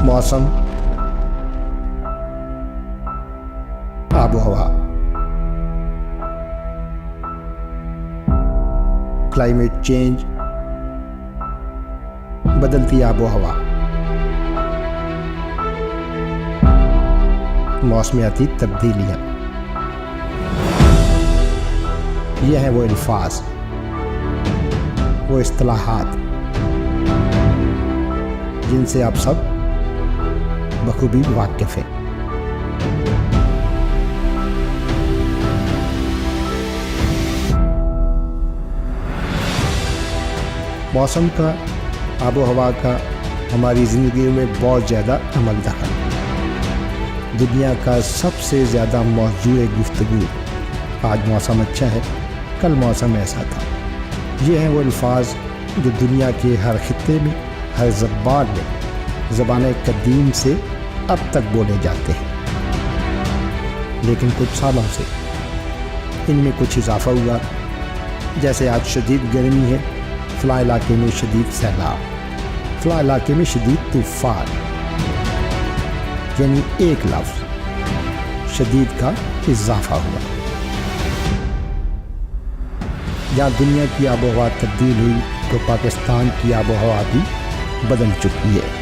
मौसम, आबोहवा, climate change, बदलती आबोहवा, मौसमियाती तब्दीलियाँ। ये हैं वो अल्फाज, वो इस्तिलाहात जिनसे आप सब बखूबी वाकिफ़ हैं। मौसम का, आबोहवा का हमारी ज़िंदगी में बहुत ज़्यादा अमल दखल। दुनिया का सबसे ज़्यादा मौजूद गुफ्तगू, आज मौसम अच्छा है, कल मौसम ऐसा था। ये हैं वो अल्फाज जो दुनिया के हर खित्ते में, हर ज़बान में, ज़बान कदीम से अब तक बोले जाते हैं। लेकिन कुछ सालों से इनमें कुछ इजाफा हुआ। जैसे आज शदीद गर्मी है, फ़लाँ इलाके में शदीद सैलाब, फ़लाँ इलाके में शदीद तूफ़ान, यानी एक लफ्ज़ शदीद का इजाफा हुआ। जहाँ दुनिया की आबोहवा तब्दील हुई तो पाकिस्तान की आबोहवा भी बदल चुकी है।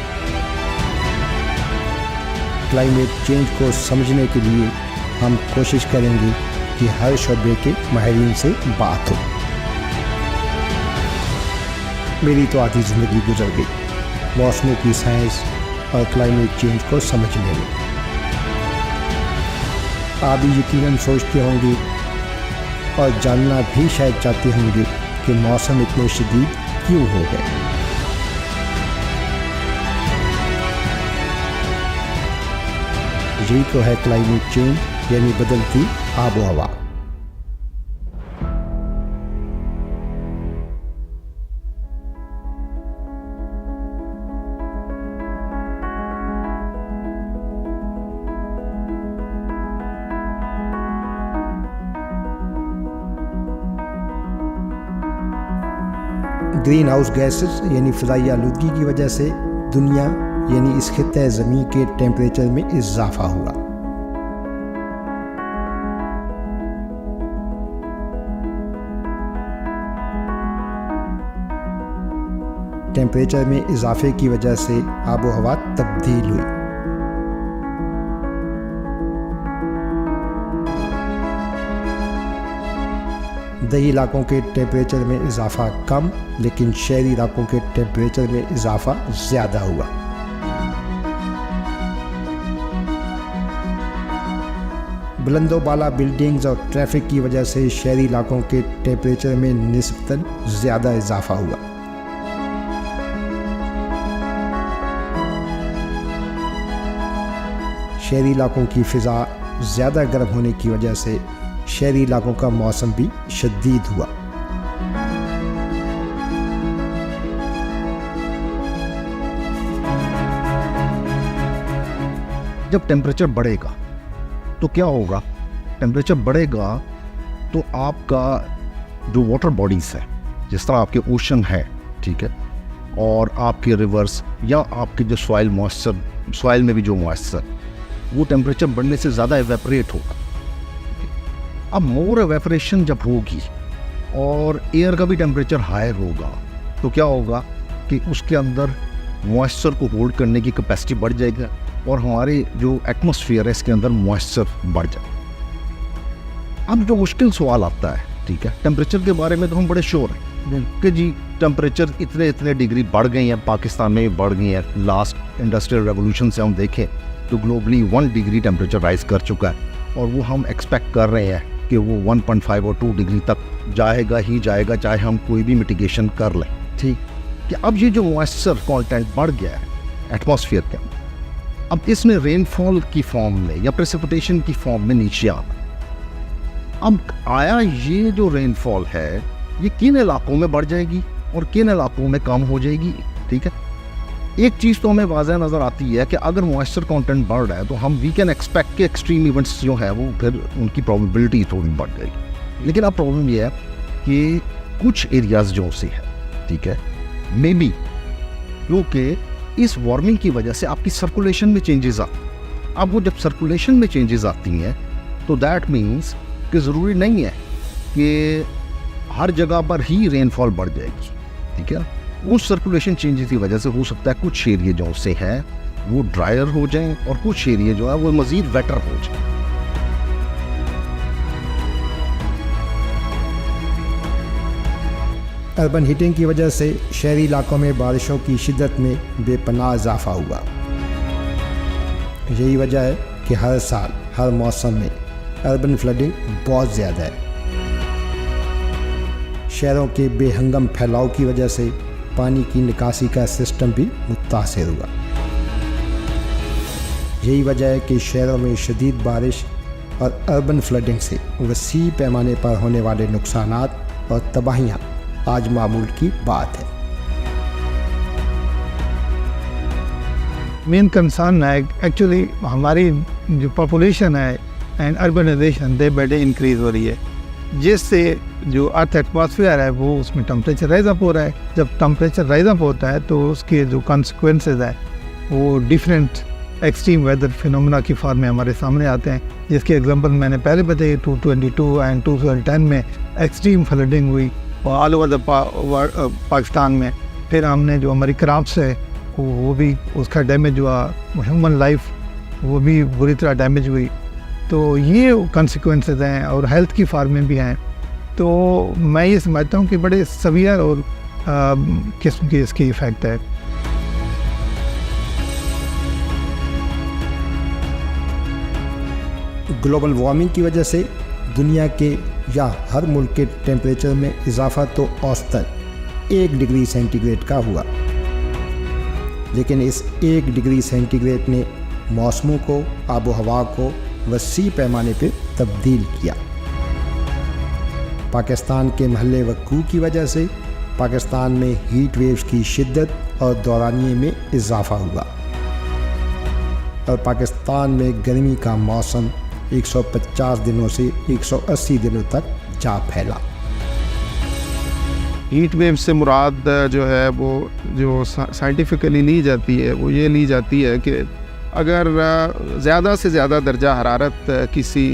क्लाइमेट चेंज को समझने के लिए हम कोशिश करेंगे कि हर शोबे के माहिरीन से बात हो। मेरी तो आधी ज़िंदगी गुजर गई मौसमों की साइंस और क्लाइमेट चेंज को समझने में। आप भी यकीनन सोचते होंगे और जानना भी शायद चाहते होंगे कि मौसम इतने शदीद क्यों हो गए। यही तो है क्लाइमेट चेंज, यानी बदलती आबोहवा। ग्रीन हाउस गैसेस यानी फ़ज़ाई आलूदगी की वजह से दुनिया यानी इस खित्ते ज़मीन के टेम्परेचर में इजाफा हुआ। टेम्परेचर में इजाफे की वजह से आबोहवा तब्दील हुई। दही इलाकों के टेम्परेचर में इजाफा कम, लेकिन शहरी इलाकों के टेम्परेचर में इजाफा ज़्यादा हुआ। बुलंदोबाला बिल्डिंग्स और ट्रैफिक की वजह से शहरी इलाकों के टेम्परेचर में निस्बतन ज़्यादा इजाफा हुआ। शहरी इलाकों की फ़िज़ा ज़्यादा गर्म होने की वजह से शहरी इलाकों का मौसम भी शदीद हुआ। जब टेम्परेचर बढ़ेगा तो क्या होगा? टेम्परेचर बढ़ेगा तो आपका जो वाटर बॉडीज़ है, जिस तरह आपके ओशन है, ठीक है, और आपके रिवर्स या आपके जो सॉइल मॉइस्चर, सॉइल में भी जो मॉइस्चर, वो टेम्परेचर बढ़ने से ज़्यादा एवेपोरेट होगा। अब मोर एवेपोरेशन जब होगी और एयर का भी टेम्परेचर हायर होगा तो क्या होगा कि उसके अंदर मॉइस्चर को होल्ड करने की कैपेसिटी बढ़ जाएगी और हमारे जो एटमॉस्फेयर है इसके अंदर मॉइस्चर बढ़ जाएगा। अब जो मुश्किल सवाल आता है, ठीक है, टेम्परेचर के बारे में तो हम बड़े श्योर हैं कि जी टेम्परेचर इतने इतने डिग्री बढ़ गई हैं, पाकिस्तान में भी बढ़ गई हैं। लास्ट इंडस्ट्रियल रेवोल्यूशन से हम देखें तो ग्लोबली 1 डिग्री टेम्परेचर राइज कर चुका है और वो हम एक्सपेक्ट कर रहे हैं कि वो 1.5 और 2 डिग्री तक जाएगा ही जाएगा, चाहे हम कोई भी मिटिगेशन कर लें। ठीक कि अब ये जो मॉइस्चर कंटेंट बढ़ गया है एटमॉस्फेयर के अंदर, अब इसमें रेनफॉल की फॉर्म में या प्रेसिपिटेशन की फॉर्म में नीचे आना। अब आया ये जो रेनफॉल है ये किन इलाकों में बढ़ जाएगी और किन इलाकों में कम हो जाएगी। ठीक है, एक चीज़ तो हमें वाज़ह नज़र आती है कि अगर मॉइस्चर कंटेंट बढ़ रहा है तो हम वी कैन एक्सपेक्ट कि एक्सट्रीम इवेंट्स जो है वो फिर उनकी प्रोबेबिलिटी थोड़ी बढ़ जाएगी। लेकिन अब प्रॉब्लम ये है कि कुछ एरियाज़ जो से है, ठीक है, मे बी क्योंकि इस वार्मिंग की वजह से आपकी सर्कुलेशन में चेंजेस अब वो जब सर्कुलेशन में चेंजेस आती हैं तो दैट मीन्स कि ज़रूरी नहीं है कि हर जगह पर ही रेनफॉल बढ़ जाएगी, ठीक है। उस सर्कुलेशन चेंजेस की वजह से हो सकता है कुछ एरिया जो से है वो ड्रायर हो जाएं और कुछ एरिया जो है वो मज़ीद वेटर हो जाए। अर्बन हीटिंग की वजह से शहरी इलाकों में बारिशों की शिद्दत में बेपनाह इजाफा हुआ। यही वजह है कि हर साल हर मौसम में अर्बन फ्लडिंग बहुत ज़्यादा है। शहरों के बेहंगम फैलाव की वजह से पानी की निकासी का सिस्टम भी मुतासिर हुआ। यही वजह है कि शहरों में शदीद बारिश और अर्बन फ्लडिंग से वसी पैमाने पर होने वाले नुकसानात और तबाहियाँ आज मामूल की बात है। मेन कंसर्न है एक्चुअली हमारी जो पॉपुलेशन है and urbanisation day by day increase हो रही है, जिससे जो अर्थ एटमॉस्फेयर है वो उसमें टेम्परेचर राइज अप हो रहा है। जब टेम्परेचर राइज अप होता है तो उसके जो कॉन्सिक्वेंसेस हैं वो डिफरेंट एक्सट्रीम वेदर फिनोमेना की फॉर्म में हमारे सामने आते हैं, जिसके एग्जांपल मैंने पहले बताई 222 एंड 2010 में एक्सट्रीम फ्लडिंग हुई और ऑल ओवर द पाकिस्तान में। फिर हमने जो हमारी क्रॉप्स है वो भी उसका डैमेज हुआ, ह्यूमन लाइफ वो भी बुरी तरह डैमेज हुई। तो ये कॉन्सिक्वेंसेस हैं और हेल्थ की फॉर्म में भी हैं। तो मैं ये समझता हूँ कि बड़े सवियर और किस्म की इसकी इफ़ेक्ट है। ग्लोबल वार्मिंग की वजह से दुनिया के या हर मुल्क के टेम्परेचर में इजाफा तो औसतन 1 डिग्री सेंटीग्रेड का हुआ, लेकिन इस 1 डिग्री सेंटीग्रेड ने मौसमों को, आबो हवा को वसी पैमाने पर तब्दील किया। पाकिस्तान के महल्ले वक़ू की वजह से पाकिस्तान में हीट वेव्स की शिद्दत और दौरानिये में इजाफा हुआ और पाकिस्तान में गर्मी का मौसम 150 दिनों से 180 दिनों तक जा फैला। हीट वेव से मुराद जो है वो जो साइंटिफिकली ली जाती है वो ये ली जाती है कि अगर ज़्यादा से ज़्यादा दर्जा हरारत किसी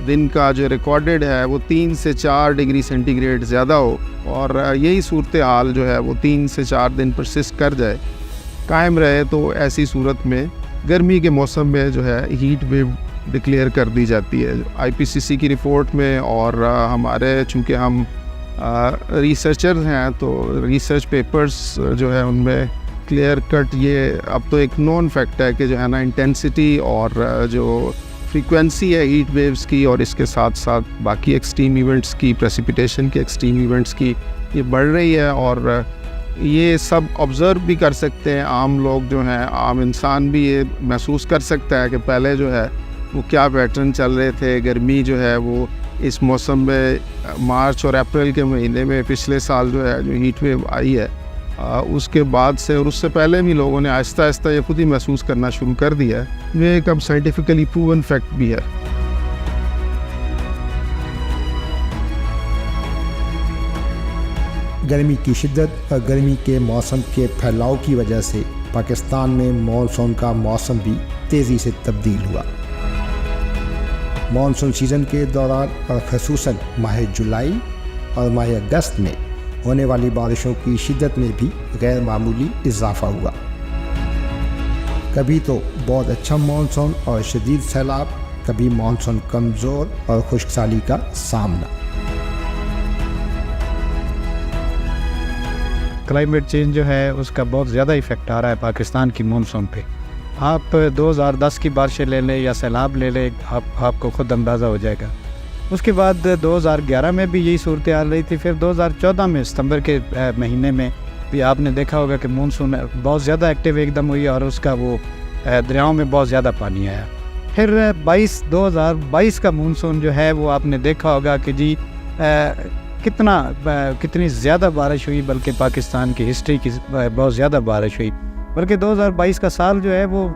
दिन का जो रिकॉर्डेड है वो 3 से 4 डिग्री सेंटीग्रेड ज़्यादा हो और यही सूरत हाल जो है वो 3 से 4 दिन परसिस्ट कर जाए, कायम रहे, तो ऐसी सूरत में गर्मी के मौसम में जो है हीट वेव डिक्लेयर कर दी जाती है आईपीसीसी की रिपोर्ट में। और हमारे चूँकि हम रिसर्चर्स हैं तो रिसर्च पेपर्स जो है उनमें क्लियर कट ये अब तो एक नॉन फैक्ट है कि जो है ना इंटेंसिटी और जो फ्रीक्वेंसी है हीट वेव्स की और इसके साथ साथ बाकी एक्सट्रीम इवेंट्स की, प्रेसिपिटेशन के एक्सट्रीम इवेंट्स की, ये बढ़ रही है। और ये सब ऑब्ज़र्व भी कर सकते हैं आम लोग जो हैं, आम इंसान भी ये महसूस कर सकता है कि पहले जो है वो क्या पैटर्न चल रहे थे। गर्मी जो है वो इस मौसम में मार्च और अप्रैल के महीने में पिछले साल जो है जो हीट वेव आई है उसके बाद से और उससे पहले भी लोगों ने आहिस्ता आहिस्ता ये खुद ही महसूस करना शुरू कर दिया है। ये एक अब साइंटिफिकली प्रूवन फैक्ट भी है। गर्मी की शिद्दत और गर्मी के मौसम के फैलाव की वजह से पाकिस्तान में मॉनसून का मौसम भी तेज़ी से तब्दील हुआ। मॉनसून सीज़न के दौरान और ख़ुसूसन माह जुलाई और माह अगस्त में होने वाली बारिशों की शिद्दत में भी गैर मामूली इजाफा हुआ। कभी तो बहुत अच्छा मॉनसून और शदीद सैलाब, कभी मॉनसून कमज़ोर और खुश्कसाली का सामना। क्लाइमेट चेंज जो है उसका बहुत ज़्यादा इफ़ेक्ट आ रहा है पाकिस्तान की मॉनसून पे। आप 2010 की बारिशें ले लें या सैलाब ले लें, आपको खुद अंदाज़ा हो जाएगा। उसके बाद 2011 में भी यही सूरत हाल रही थी। फिर 2014 में सितंबर के महीने में भी आपने देखा होगा कि मानसून बहुत ज़्यादा एक्टिव एकदम हुई और उसका वो दरियाओं में बहुत ज़्यादा पानी आया। फिर 2022 का मानसून जो है वो आपने देखा होगा कि जी कितनी ज़्यादा बारिश हुई, बल्कि पाकिस्तान की हिस्ट्री की बहुत ज़्यादा बारिश हुई। बल्कि 2022 का साल जो है वो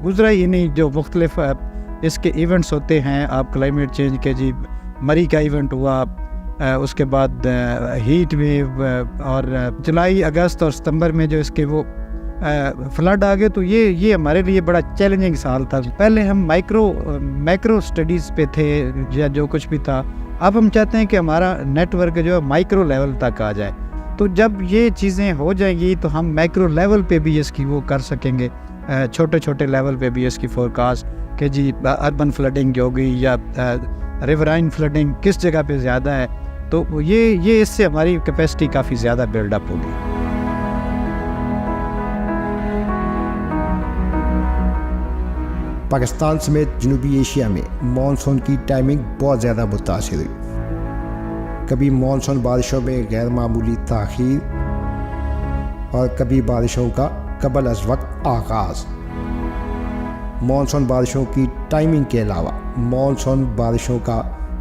गुजरा ही नहीं। जो मुख्तलिफ इसके इवेंट्स होते हैं, आप क्लाइमेट चेंज के जी मरी का इवेंट हुआ, उसके बाद हीट वेव, और जुलाई अगस्त और सितंबर में जो इसके वो फ्लड आ गए, तो ये हमारे लिए बड़ा चैलेंजिंग साल था। पहले हम मैक्रो स्टडीज़ पे थे या जो कुछ भी था, अब हम चाहते हैं कि हमारा नेटवर्क जो है माइक्रो लेवल तक आ जाए। तो जब ये चीज़ें हो जाएंगी तो हम मैक्रो लेवल पे भी इसकी वो कर सकेंगे, छोटे छोटे लेवल पे भी इसकी फोरकास्ट कि जी अर्बन फ्लडिंग जो होगी या रिवराइन फ्लडिंग किस जगह पे ज़्यादा है, तो ये इससे हमारी कैपेसिटी काफ़ी ज़्यादा बिल्डअप होगी। पाकिस्तान समेत जनूबी एशिया में मानसून की टाइमिंग बहुत ज़्यादा मुतासिर हुई। कभी मानसून बारिशों में गैर मामूली ताख़ीर और कभी बारिशों का कबल अज़ वक्त आगाज़। मानसून बारिशों की टाइमिंग के अलावा मानसून बारिशों का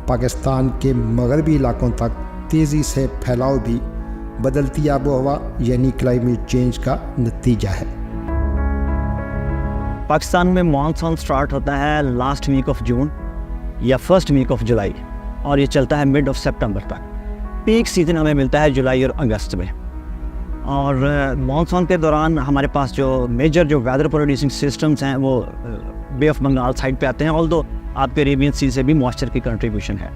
पाकिस्तान के मगरबी इलाकों तक तेज़ी से फैलाव भी बदलती आबो हवा यानी क्लाइमेट चेंज का नतीजा है। पाकिस्तान में मानसून स्टार्ट होता है लास्ट वीक ऑफ जून या फर्स्ट वीक ऑफ जुलाई और ये चलता है मिड ऑफ सितंबर तक। पीक सीज़न हमें मिलता है जुलाई और अगस्त में। और मानसून के दौरान हमारे पास जो मेजर जो वेदर प्रोड्यूसिंग सिस्टम्स हैं वो बे ऑफ बंगाल साइड पे आते हैं, ऑल्दो आपके अरेबियन सी से भी मॉइस्चर की कंट्रीब्यूशन है।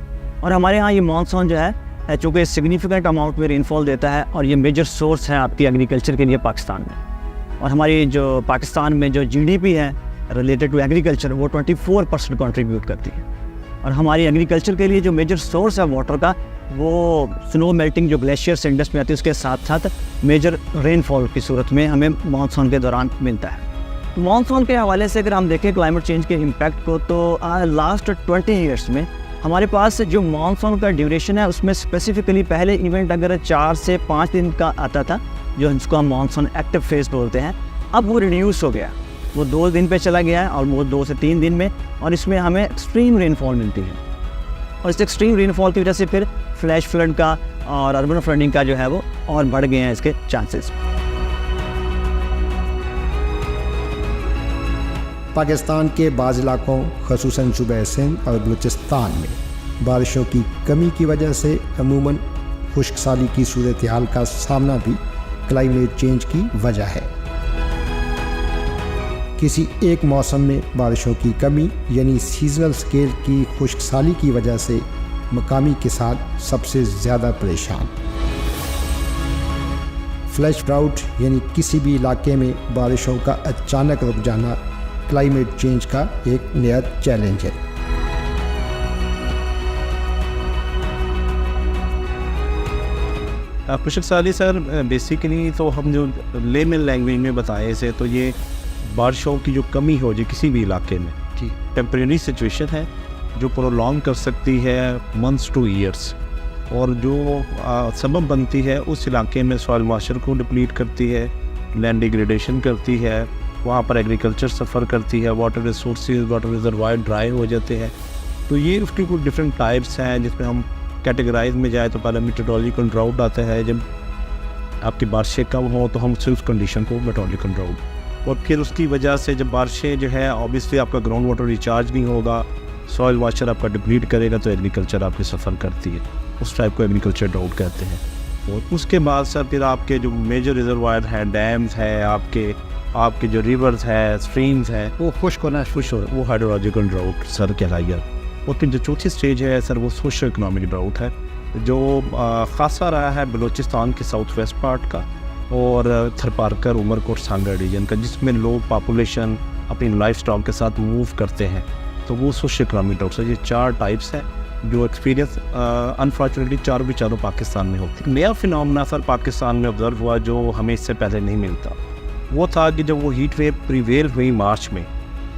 और हमारे यहाँ ये मानसून जो है चूँकि सिग्निफिकेंट अमाउंट में रेनफॉल देता है और ये मेजर सोर्स है आपकी एग्रीकल्चर के लिए पाकिस्तान में। और हमारी जो पाकिस्तान में जो GDP है रिलेटेड टू एग्रीकल्चर वो 24% कंट्रीब्यूट करती है। और हमारी एग्रीकल्चर के लिए जो मेजर सोर्स है वाटर का वो स्नो मेल्टिंग जो ग्लेशियर से इंडस में आती है उसके साथ साथ मेजर रेनफॉल की सूरत में हमें मानसून के दौरान मिलता है। मानसून के हवाले से अगर हम देखें क्लाइमेट चेंज के इम्पैक्ट को, तो लास्ट 20 ईयर्स में हमारे पास जो मानसून का ड्यूरेशन है उसमें स्पेसिफिकली पहले इवेंट अगर 4 से 5 दिन का आता था जो जिसको हम मानसून एक्टिव फेज बोलते हैं, अब वो रिड्यूस हो गया, वो 2 दिन पे चला गया है और वो 2 से 3 दिन में। और इसमें हमें एक्सट्रीम रेनफॉल मिलती है और इस एक्सट्रीम रेनफॉल की वजह से फिर फ्लैश फ्लड का और अर्बन फ्लडिंग का जो है वो और बढ़ गए हैं इसके चांसेस। पाकिस्तान के बाज़ इलाकों ख़ुसूसन सूबे सिंध और बलूचिस्तान में बारिशों की कमी की वजह से अमूमन खुश्क साली की सूरत हाल का सामना भी क्लाइमेट चेंज की वजह है। किसी एक मौसम में बारिशों की कमी यानी सीजनल स्केल की खुश्क साली की वजह से मकामी किसान सबसे ज़्यादा परेशान। फ्लैश ड्राउट यानी किसी भी इलाके में बारिशों का अचानक रुक जाना क्लाइमेट चेंज का एक नया चैलेंज है। खुश्क साली सर बेसिकली तो हम जो लेमन लैंग्वेज में बताए से तो ये बारिशों की जो कमी हो जाए किसी भी इलाके में टेम्परेरी सिचुएशन है जो प्रोलॉन्ग कर सकती है मंथ्स टू ईयर्स और जो सबब बनती है उस इलाके में सॉइल मॉइस्चर को डिप्लीट करती है, लैंड डिग्रेडेशन करती है, वहाँ पर एग्रीकल्चर सफ़र करती है, water resources water reservoir dry हो जाते हैं। तो ये उसकी कुछ डिफरेंट टाइप्स हैं जिसमें हम कैटेगराइज में जाए तो पहले मेट्रोलॉजिकल ड्राउट आता है, जब आपकी बारिशें कम हो तो हम उस कंडीशन को मेट्रोलॉजिकल ड्राउट। और फिर उसकी वजह से जब बारिशें जो है ऑब्वियसली आपका ग्राउंड वाटर रिचार्ज नहीं होगा, सॉइल मॉइस्चर आपका डिप्लीट करेगा तो एग्रीकल्चर आपकी सफ़र करती है, उस टाइप को एग्रीकल्चर ड्राउट कहते हैं। और उसके बाद सर फिर आपके जो मेजर रिजर्वायर हैं, डैम्स हैं, आपके जो रिवर्स है, स्ट्रीम्स हैं, वो खुश्क होना वो हाइड्रोलॉजिकल ड्राउट सर कहलाएगा। और फिर जो चौथी स्टेज है सर वो सोशल इकनॉमिक ड्राउट है जो खासा रहा है बलूचिस्तान के साउथ वेस्ट पार्ट का और थरपारकर उमरकोट सांगा रीजन का, जिसमें लोग पॉपुलेशन अपनी लाइफ स्टाइल के साथ मूव करते हैं, तो वो सोशल इकनॉमिक ड्राउट है। ये 4 टाइप्स हैं जो एक्सपीरियंस अनफॉर्चुनेटली चारों पाकिस्तान में होती है। नया फिनोमेना सर पाकिस्तान में ऑब्जर्व हुआ जो हमें इससे पहले नहीं मिलता, वो था कि जब वो हीट वेव प्रिवेल हुई मार्च में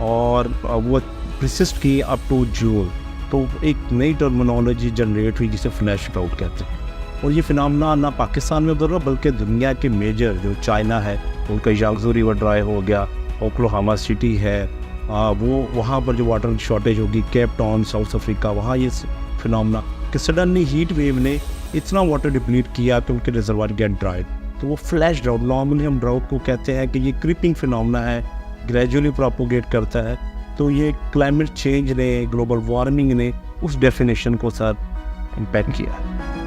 और वो प्रसिस्ट की अप टू जून, तो एक नई टर्मिनोलॉजी जनरेट हुई जिसे फ्लैश ड्राउट कहते हैं। और ये फिनोमेना ना पाकिस्तान में ऑब्जर्व हुआ बल्कि दुनिया के मेजर जो चाइना है उनका यांगज़ू रिवर ड्राई हो गया, ओक्लाहोमा सिटी है वो वहाँ पर जो वाटर की शॉर्टेज होगी, केप टाउन साउथ अफ्रीका, वहाँ ये फिनोमेना कि सडनली हीट वेव ने इतना वाटर डिप्लीट किया कि उनके रिजर्वायर गेट ड्राइड, तो वो फ्लैश ड्राउट। नॉर्मली हम ड्राउट को कहते हैं कि ये क्रीपिंग फिनोमेना है, ग्रेजुअली प्रोपोगेट करता है। तो ये क्लाइमेट चेंज ने, ग्लोबल वार्मिंग ने उस डेफिनेशन को सर इम्पैक्ट किया है।